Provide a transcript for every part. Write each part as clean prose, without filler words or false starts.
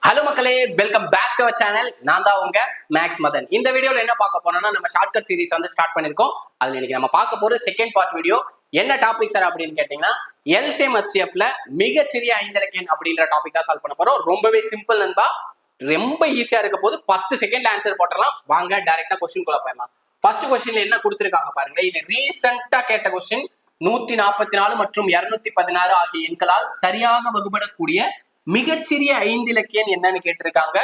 Hello மக்களே, welcome back to our channel. நான் தான் உங்க மேக்ஸ் மதன். இந்த வீடியோல என்ன பார்க்க போறோம்னா, நம்ம ஷார்ட்கட் சீரிஸ் வந்து ஸ்டார்ட் பண்ணிருக்கோம். அதுல இன்னைக்கு நம்ம பார்க்க போறது செகண்ட் பார்ட் வீடியோ. என்ன டாபிக் சார் அப்படின்னு கேட்டீங்கன்னா, எல்சிஎம் ஹெச்சிஎஃப்ல மிகச்சிறிய ஐந்திலக்க எண் அப்படின்ற டாபிக் தான் சால்வ் பண்ண போறோம். ரொம்பவே சிம்பிள் நண்பா, ரொம்ப ஈஸியா இருக்க போது. 10 செகண்ட் ஆன்சர் போட்டுடலாம். வாங்க டைரக்டா கொஸ்டின் குள்ள போயிடலாம். ஃபர்ஸ்ட் கொஸ்டின்ல என்ன கொடுத்திருக்காங்க பாருங்க. இது ரீசெண்டா கேட்ட கொஸ்டின். 144 மற்றும் 216 ஆகிய எண்களால் சரியாக வகுபடக்கூடிய மிகச்சிறிய ஐந்திலக்க எண் என்னன்னு கேட்டிருக்காங்க.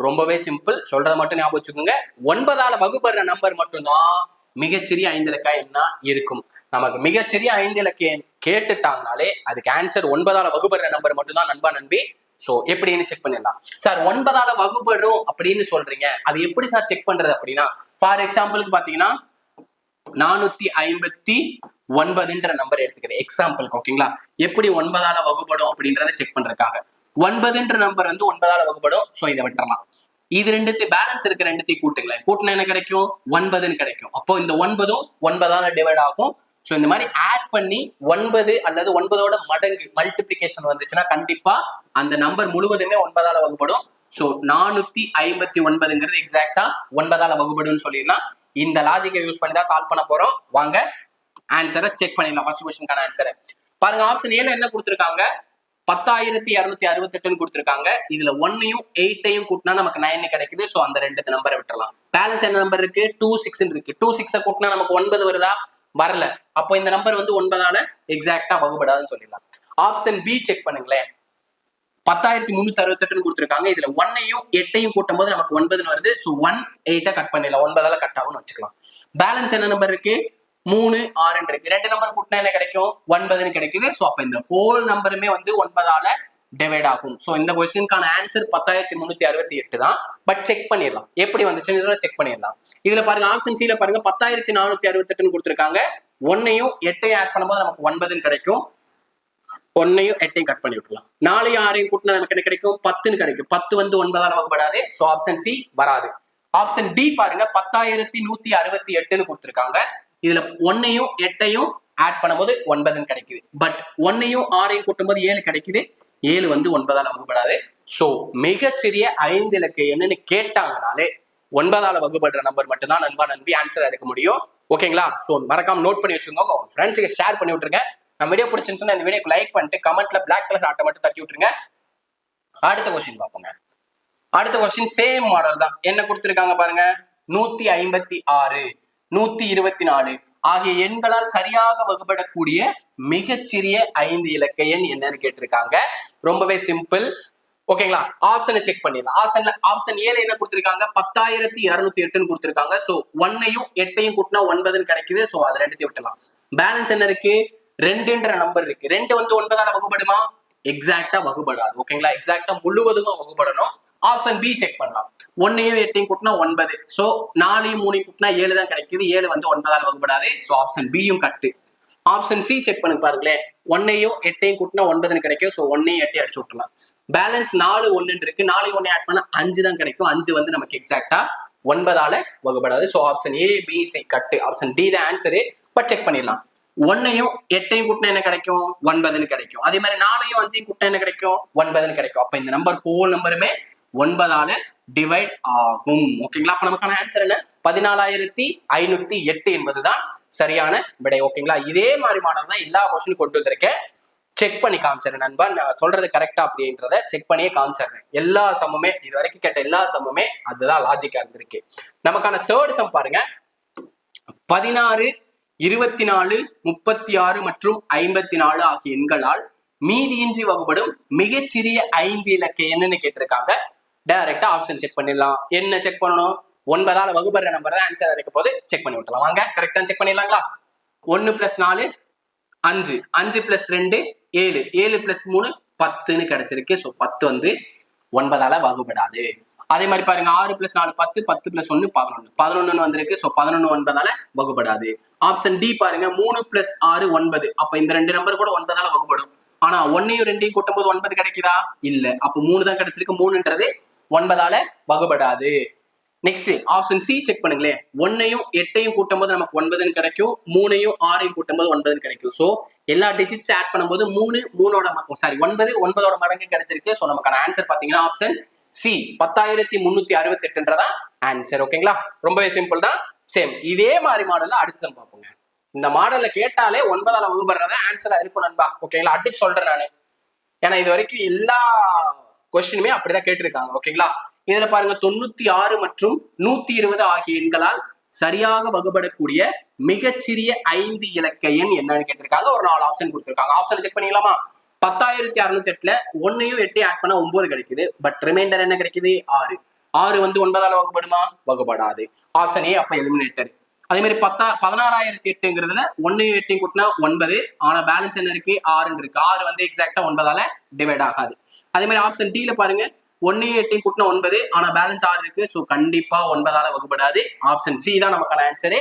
ரொம்பவே சிம்பிள், சொல்றத மட்டும் ஞாபகம் வச்சுக்கோங்க. 9ஆல வகுபடுற நம்பர் மட்டும்தான் மிகச்சிறிய ஐந்திலக்க எண்ணா இருக்கும். நமக்கு மிகச்சிறிய ஐந்திலக்க எண் கேட்டுட்டாங்கனாலே அதுக்கு ஆன்சர் 9ஆல வகுபடுற நம்பர் மட்டும்தான் நண்பா நம்பி. சோ எப்படின்னு செக் பண்ணிடலாம். சார் 9ஆல வகுபடும் அப்படின்னு சொல்றீங்க, அது எப்படி சார் செக் பண்றது அப்படின்னா, ஃபார் எக்ஸாம்பிளுக்கு பாத்தீங்கன்னா 459ன்ற நம்பர் எடுத்துக்கிறேன் எக்ஸாம்பிளுக்கு. ஓகேங்களா, எப்படி 9ஆல வகுபடும் அப்படின்றத செக் பண்றதுக்காக 9ன்ற நம்பர் வந்து 9ஆல வகுபடும். சோ இதை விட்டுறலாம். இது ரெண்டுத்தையும் பேலன்ஸ் இருக்க ரெண்டுத்தையும் கூட்டுங்களேன். கூட்டினா என்ன கிடைக்கும்? 9ன்னு கிடைக்கும். அப்போ இந்த 9ம் 9ஆல டிவைட் ஆகும். சோ இந்த மாதிரி ஆட் பண்ணி 9 அல்லது 9ஓட மடங்கு மல்டிபிளிகேஷன் வந்துச்சுன்னா கண்டிப்பா அந்த நம்பர் முழுவதுமே 9ஆல வகுபடும். சோ 459ங்கிறது எக்ஸாக்டா 9ஆல வகுபடும்னு சொல்லிடலாம். இந்த லாஜிக்கை யூஸ் பண்ணி தான் சால்வ் பண்ண போறோம். வாங்க ஆன்சரை செக் பண்ணிடலாம். ஃபர்ஸ்ட் क्वेश्चनக்கான ஆன்சரை பாருங்க. ஆப்ஷன் ஏல என்ன கொடுத்திருக்காங்க? 10,268ன்னு கொடுத்திருக்காங்க. இதுல 1ஐயும் 8ஐயும் கூட்டினா நமக்கு 9 கிடைக்குது. சோ அந்த ரெண்டு நம்பரை விட்டுறலாம். பேலன்ஸ் என்ன நம்பர் இருக்கு? 26 இருக்கு. 26 கூட்டினா நமக்கு 9 வருதா? வரல. அப்போ இந்த நம்பர் வந்து 9ஆல எக்ஸாக்டா வகுபடாதுன்னு சொல்லிடலாம். ஆப்ஷன் பி செக் பண்ணுங்களேன். 10,368ன்னு கொடுத்திருக்காங்க. இதுல 1ஐயும் 8ஐயும் கூட்டும் போது நமக்கு 9ன்னு வருது. சோ 1 8 கட் பண்ணிடலாம். 9ஆல கட் ஆகும்னு வச்சுக்கலாம். பேலன்ஸ் என்ன நம்பர் இருக்கு? 3 6 இருக்கு. ரெண்டு நம்பர் கூட்டினா என்ன கிடைக்கும்? 9ன்னு கிடைக்குது. சோ அப்ப இந்த ஹோல் நம்பருமே வந்து 9ஆல டிவைட் ஆகும். சோ இந்த क्वेश्चनக்கான ஆன்சர் 10,368 தான். பட் செக் பண்ணிடலாம். எப்படி வந்துச்சுன்னு செக் பண்ணிடலாம். இதுல பாருங்க, ஆப்ஷன் சில பாருங்க, 10,468ன்னு கொடுத்திருக்காங்க. 1ஐயும் 8ஐயும் ஆட் பண்ணும்போது நமக்கு 9ன்னு கிடைக்கும். 1ஐயும் 8ஐயும் கட் பண்ணி விட்டுலாம். 4ஐயும் 6ஐயும் கூட்டினா நமக்கு என்ன கிடைக்கும்? 10ன்னு கிடைக்கும். 10 வந்து 9ஆல வகுபடாது. சோ ஆப்ஷன் சி வராது. ஆப்ஷன் டி பாருங்க, 10,168ன்னு கொடுத்திருக்காங்க. இதுல 1ஐயும் 8ஐயும் ஆட் பண்ணும்போது 9ன்னு கிடைக்குது. பட் 1ஐயும் 6ஐயும் கூட்டும்போது 7 கிடைக்குது. 7 வந்து 9ஆல வகுபடாது. சோ மிகச்சிறிய ஐந்திலக்க எண்ணுன்னு கேட்டாங்கனாலே 9ஆல வகுபடுற நம்பர் மட்டும் தான் நண்பா நம்பி ஆன்சர் எடுக்க முடியும். ஓகேங்களா? சோ மறக்காம நோட் பண்ணி வச்சுக்கோங்க. உங்க ஃப்ரெண்ட்ஸுக்கு ஷேர் பண்ணி விட்டுருங்க. நம்ம வீடியோ பிடிச்சிருந்துச்சுன்னா இந்த வீடியோக்கு லைக் பண்ணிட்டு கமெண்ட்ல பிளாக் கலர் ஆட்டை மட்டும் தட்டி விட்டுருங்க. அடுத்த क्वेश्चन பார்ப்போங்க. அடுத்த क्वेश्चन சேம் மாடல் தான். என்ன கொடுத்திருக்காங்க பாருங்க. 156 124 ஆகிய எண்களால் சரியாக வகுபடக்கூடிய மிகச்சிறிய 5 இலக்க எண் என்னன்னு கேட்டிருக்காங்க. ரொம்பவே சிம்பிள். ஓகேங்களா? ஆப்ஷனை செக் பண்ணிடலாம். ஆப்ஷன் ஏல என்ன கொடுத்திருக்காங்க? 10,208ன்னு கொடுத்திருக்காங்க. சோ 1ஐயும் 8ஐயும் கூட்டினா 9ன்னு கிடைக்குது. சோ அது ரெண்டுத்தையும் விட்டலாம். பேலன்ஸ் என்ன இருக்கு? 2ன்ற நம்பர் இருக்கு. 2 வந்து 9ஆல வகுபடுமா? எக்ஸாக்டா வகுபடாது. ஓகேங்களா? எக்ஸாக்டா முழுவதுமா வகுபடணும். ஆப்ஷன் பி செக் பண்ணலாம். 1ஐயும் 8ஐயும் கூட்டினா 9. சோ 4ஐயும் 3ஐயும் கூட்டினா 7 தான் கிடைக்குது. 7 வந்து 9ஆல வகுபடாது. சோ ஆப்ஷன் பியும் கட்டு. ஆப்ஷன் சி செக் பண்ணி பாருங்களேன். 1ஐயும் 8ஐயும் கூட்டினா 9ன்னு கிடைக்கும். சோ 1ஐயும் 8ஐயும் அடிச்சு விட்டுலாம். பேலன்ஸ் 4 1 இருக்கு. 4ஐயும் 1ஐயும் ஆட் பண்ணா 5 தான் கிடைக்கும். 5 வந்து நமக்கு எக்ஸாக்டா 9ஆல வகுபடாது. So option A B C கட்டு. ஆப்ஷன் டி தான் ஆன்சரு. பட் செக் பண்ணிடலாம். 1ஐயும் 8ஐயும் கூட்டினா என்ன கிடைக்கும்? 9ன்னு கிடைக்கும். அதே மாதிரி 4ஐயும் 5ஐயும் கூட்டினா என்ன கிடைக்கும்? 9ன்னு கிடைக்கும். அப்ப இந்த நம்பர் ஹோல் நம்பருமே 9ஆல டிவைட் ஆகும். ஓகேங்களா? அப்ப நமக்கான ஆன்சர் என்ன? 14,508 என்பதுதான் சரியான விடை. ஓகேங்களா? இதே மாதிரி மாடல் தான் எல்லா क्वेश्चन கொண்டு வந்திருக்கேன். செக் பண்ணி காமிச்சிடுறேன் நண்பா. நான் சொல்றது கரெக்டா அப்படின்றத செக் பண்ணியே காமிச்சிடுறேன். எல்லா சம்முமே இது வரைக்கும் கேட்ட எல்லா சம்முமே அதுதான் லாஜிக்கா இருந்திருக்கு. நமக்கான தேர்ட் சம் பாருங்க. 16 24 36 மற்றும் 54 ஆகிய எண்களால் மீதியின்றி வகுபடும் மிகச்சிறிய 5 இலக்க எண்ணுன்னு கேட்டிருக்காங்க. டைரக்டா ஆப்ஷன் செக் பண்ணிடலாம். என்ன செக் பண்ணணும்? 9ஆல வகுபடுற நம்பர் தான் ஆன்சர் இருக்க போது செக் பண்ணி விட்டலாம். வாங்க கரெக்டா செக் பண்ணிடலாங்களா? 1 + 4 5 5 + 2 7 7 + 3 10ன்னு கிடைச்சிருக்கு. சோ 10 வந்து 9ஆல வகுபடாது. அதே மாதிரி பாருங்க, 6 + 4 10 10 + 1 11 11ன்னு வந்திருக்கு. சோ 11 9ஆல வகுபடாது. ஆப்ஷன் டி பாருங்க, 3 + 6 9. அப்ப இந்த ரெண்டு நம்பர் கூட 9ஆல வகுபடும். ஆனா 1ஐயும் 2ஐயும் கூட்டும் போது 9 கிடைக்குதா? இல்ல. அப்ப 3 தான் கிடைச்சிருக்கு. 3ன்றது 9ஆல வகுபடாது. நெக்ஸ்ட் ஆப்ஷன் சி செக் பண்ணுங்களேன். 1ஐயும் 8ஐயும் கூட்டும் போது நமக்கு 9ன்னு கிடைக்கும். 3ஐயும் 6ஐயும் கூட்டும் போது 9ன்னு கிடைக்கும். சோ எல்லா டிஜிட்ஸ் ஆட் பண்ணும்போது 3 3ஓட சாரி 9 9ஓட மடங்கு கிடைச்சிருக்கு. சோ நமக்கான ஆன்சர் பாத்தீங்கன்னா ஆப்ஷன் சி 10,368 ஆன்சர். ஓகேங்களா, ரொம்பவே சிம்பிள் தான். சேம் இதே மாதிரி மாடல்ல அடுத்து சம் பார்ப்போங்க. இந்த மாடல்ல கேட்டாலே 9ஆல வகுப்படுறதா ஆன்சரா இருக்கும் நண்பா. ஓகேங்களா, அடிச்சு சொல்றேன் நானு, ஏன்னா இது வரைக்கும் எல்லா கொஸ்டினுமே அப்படிதான் கேட்டிருக்காங்க. ஓகேங்களா, இதுல பாருங்க 96 மற்றும் 120 ஆகிய எண்களால் சரியாக வகுபடக்கூடிய மிகச்சிறிய 5 இலக்க எண் என்னன்னு கேட்டிருக்காங்க. ஒரு 4 ஆப்ஷன் கொடுத்திருக்காங்க. ஆப்ஷன் செக் பண்ணிக்கலாமா? 10,608ல 1ஐயும் 8ஐயும் ஆட் பண்ணா 9 கிடைக்குது. பட் ரிமைண்டர் என்ன கிடைக்குது? 6. 6 வந்து 9ஆல வகுப்படுமா? வகுபடாது. ஆப்ஷன் ஏ அப்ப எலிமினேட்டட். அதே மாதிரி 16,008ங்கிறதுல 1ஐயும் 8ஐயும் கூட்டினா 9. ஆனா பேலன்ஸ் என்ன இருக்கு? 6 இருக்கு. 6 வந்து எக்ஸாக்டா 9ஆல டிவைட் ஆகாது. அதே மாதிரி ஆப்ஷன் டி ல பாருங்க, 1ஐயும் 8ஐயும் கூட்டினா 9. ஆனா பேலன்ஸ் 6 இருக்கு. ஸோ கண்டிப்பா 9ஆல வகுபடாது. ஆப்ஷன் சி தான் நமக்கான ஆன்சரு.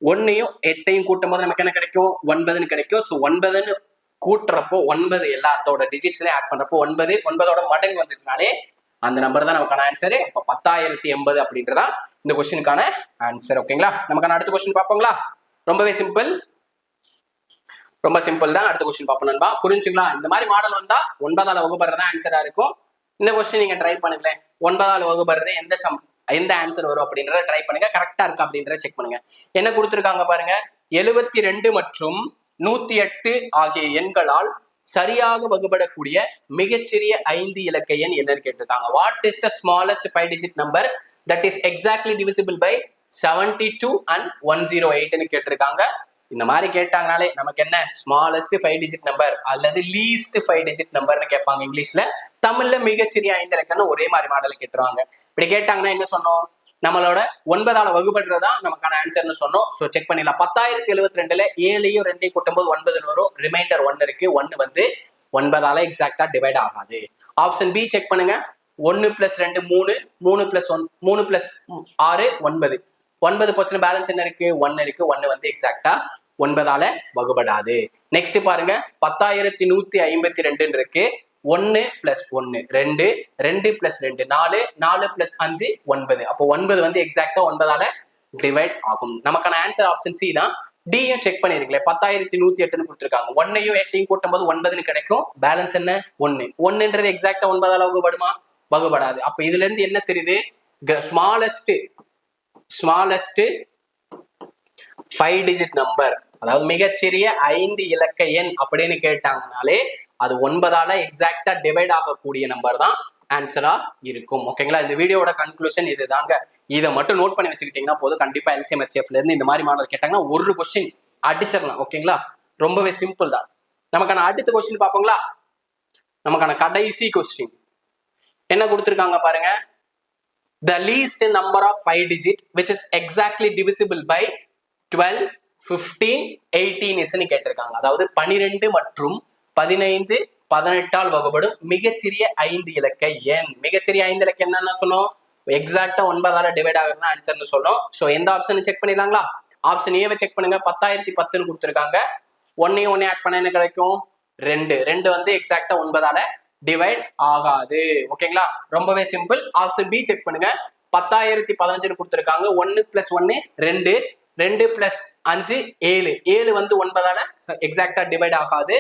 1ஐயும் 8ஐயும் கூட்டும் போது நமக்கு என்ன கிடைக்கும்? 9ன்னு கிடைக்கும். ஸோ 9ன்னு கூட்டுறப்போ 9 எல்லாத்தோட டிஜிட்ஸ்லயும் ஆட் பண்றப்போ 9 9ஓட மடங்கு வந்துச்சுனாலே அந்த நம்பர் தான் நமக்கான ஆன்சரு. இப்போ 10,080 அப்படின்றதா இந்த கொஸ்டினுக்கான ஆன்சர். ஓகேங்களா, நமக்கான அடுத்த கொஸ்டின் பார்ப்போங்களா? ரொம்பவே சிம்பிள், ரொம்ப சிம்பிள் தான். அடுத்த கொஸ்டின் பார்ப்போம் நண்பா. புரிஞ்சுங்களா? இந்த மாதிரி மாடல் வந்தா 9ஆல வகுப்படுறதா ஆன்சரா இருக்கும். இந்த கொஸ்டின் நீங்க ட்ரை பண்ணுங்களேன். 9ஆல வகுப்படுறது எந்த ஆன்சர் வரும் அப்படின்றத ட்ரை பண்ணுங்க. கரெக்டா இருக்கு அப்படின்றத செக் பண்ணுங்க. என்ன கொடுத்துருக்காங்க பாருங்க, 72 மற்றும் 108 ஆகிய எண்களால் சரியாக வகுபடக்கூடிய மிகச்சிறிய 5 இலக்க எண் என்னன்னு கேட்டிருக்காங்க. What is the smallest 5 digit number that is exactly divisible by 72 and 108ன்னு கேட்டிருக்காங்க. இந்த மாதிரி கேட்டாங்கனாலே நமக்கு என்ன, ஸ்மாலஸ்ட் 5 டிஜிட் நம்பர் அல்லது லீஸ்ட் 5 டிஜிட் நம்பர்னு கேட்பாங்க இங்கிலீஷ்ல. தமிழ்ல மிகச்சிறிய 5 இலக்கம்னு ஒரே மாதிரி மாடல கேட்டுருவாங்க. இப்படி கேட்டாங்கன்னா என்ன சொன்னோம்? நம்மளோட 9ஆல வகுபடுறதா நமக்கான ஆன்சர்னு சொன்னோம். ஸோ செக் பண்ணிடலாம். 10,072ல 7ஐயும் 2ஐயும் கூட்டும்போது 9 வரும். ரிமைண்டர் 1 இருக்கு. 1 வந்து 9ஆல எக்ஸாக்டா டிவைட் ஆகாது. ஆப்ஷன் பி செக் பண்ணுங்க. 1 + 2 3, 3 + 1 3 + 6 9. 9 போச்சுன்னா பேலன்ஸ் என்ன இருக்கு? 1 இருக்கு. 1 வந்து எக்ஸாக்டா 9ஆல வகுபடாது. நெக்ஸ்ட் பாருங்க, 10,152 இருக்கு. 1 + 1 2, 2 + 2 4, 4 + 5 9. அப்போ 9 வந்து எக்ஸாக்டா 9ஆல டிவைட் ஆகும். நமக்கான ஆன்சர் ஆப்ஷன் சி தான். டியும் செக் பண்ணிருக்கீங்களே, 10,108ன்னு கொடுத்துருக்காங்க. 1ஐயும் 8ஐயும் கூட்டும் போது 9ன்னு கிடைக்கும். பேலன்ஸ் என்ன? 1. 1ன்றது எக்ஸாக்டா 9ஆல வகுபடுமா? வகுபடாது. அப்ப இதுல இருந்து என்ன தெரியுது? ஸ்மாலஸ்ட் 5 டிஜிட் நம்பர், அதாவது மிகச்சிறிய 5 இலக்க எண் அப்படின்னு கேட்டாங்கனாலே அது 9ஆல எக்ஸாக்டா டிவைட் ஆகக்கூடிய நம்பர் தான் ஆன்சரா இருக்கும். ஓகேங்களா, இந்த வீடியோட கன்க்ளூஷன் இதுதாங்க. இதை மட்டும் நோட் பண்ணி வச்சுக்கிட்டீங்கன்னா போதும். கண்டிப்பா LCM HCFல இருந்து இந்த மாதிரி மாடல் கேட்டாங்கன்னா ஒரு கொஸ்டின் அடிச்சிடலாம். ஓகேங்களா, ரொம்பவே சிம்பிள் தான். நமக்கான அடுத்த கொஸ்டின் பார்ப்போங்களா? நமக்கான கடைசி கொஸ்டின் என்ன கொடுத்துருக்காங்க பாருங்க. The least number of 5 digit which is exactly divisible by 12, 15, 18 isன்னு கேட்டிருக்காங்க. அதாவது 12 மற்றும் 15, 18ஆல் வகுப்படும் மிகச்சிறிய 5 இலக்க எண். மிகச்சிறிய 5 இலக்க என்னன்னா சொன்னோம்? எக்ஸாக்டா 9ஆல டிவைட் ஆகுறது ஆன்சர்னு சொன்னோம். ஸோ எந்த ஆப்ஷன் செக் பண்ணிடலாங்களா? ஆப்ஷன் ஏவை செக் பண்ணுங்க. 10,010ன்னு கொடுத்துருக்காங்க. 1ஐயும் 1ஐயும் ஆட் பண்ண என்ன கிடைக்கும்? 2. 2 வந்து எக்ஸாக்டா 9ஆல டிவைட் ஆகாது. ஓகேங்களா, ரொம்பவே சிம்பிள். ஆப்ஷன் பி செக் பண்ணுங்க. 10,015ன்னு கொடுத்துருக்காங்க. 1 + 1 2, 2 + 5 7. 7 வந்து 9ஆல எக்ஸாக்டா டிவைட் ஆகாது.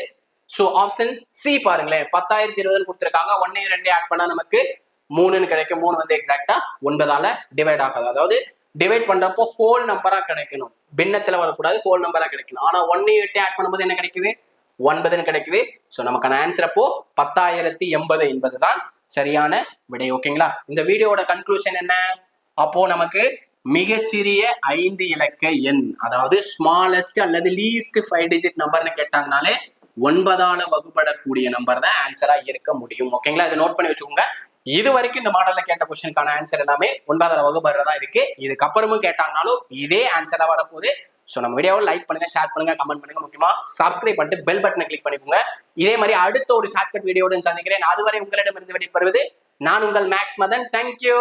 ஸோ ஆப்ஷன் சி பாருங்களேன். 10,020ன்னு கொடுத்துருக்காங்க. 1ஐயும் 2ஐயும் ஆட் பண்ணா நமக்கு 3ன்னு கிடைக்கும். 3 வந்து எக்ஸாக்டா 9ஆல டிவைட் ஆகாது. அதாவது டிவைட் பண்றப்போ ஹோல் நம்பரா கிடைக்கணும், பின்னத்துல வரக்கூடாது, ஹோல் நம்பரா கிடைக்கணும். ஆனா 1ஐயும் 8ஐயும் ஆட் பண்ணும்போது என்ன கிடைக்குது? 9ன்னு கிடைக்குது. ஸோ நமக்கான ஆன்சர் அப்போ 10,080 என்பது தான் சரியான விடை. ஓகேங்களா, இந்த வீடியோட கன்க்ளூஷன் என்ன? அப்போ நமக்கு மிகச்சிறிய 5 இலக்க எண், அதாவது ஸ்மாலஸ்ட் அல்லது லீஸ்ட் 5 டிஜிட் நம்பர்னு கேட்டாங்கனாலே 9ஆல வகுப்படக்கூடிய நம்பர் தான் ஆன்சரா இருக்க முடியும். ஓகேங்களா, இதை நோட் பண்ணி வச்சுக்கோங்க. இது வரைக்கும் இந்த மாடல்ல கேட்ட கொஸ்டினுக்கான ஆன்சர் எல்லாமே 9ஆல வகுப்படுறதா இருக்கு. இதுக்கப்புறமும் கேட்டாங்கனாலும் இதே ஆன்சரா வரப்போகுது. ஸோ நம்ம வீடியோவை லைக் பண்ணுங்க, ஷேர் பண்ணுங்க, கமெண்ட் பண்ணுங்க, முக்கியமா சப்ஸ்கிரைப் பண்ணிட்டு பெல் பட்டனை கிளிக் பண்ணிக்கோங்க. இதே மாதிரி அடுத்த ஒரு ஷார்ட்கட் வீடியோட சந்திக்கிறேன். அதுவரை உங்களிடமிருந்து விடைபெறுவது நான் உங்கள் மேக்ஸ் மதன். தேங்க்யூ.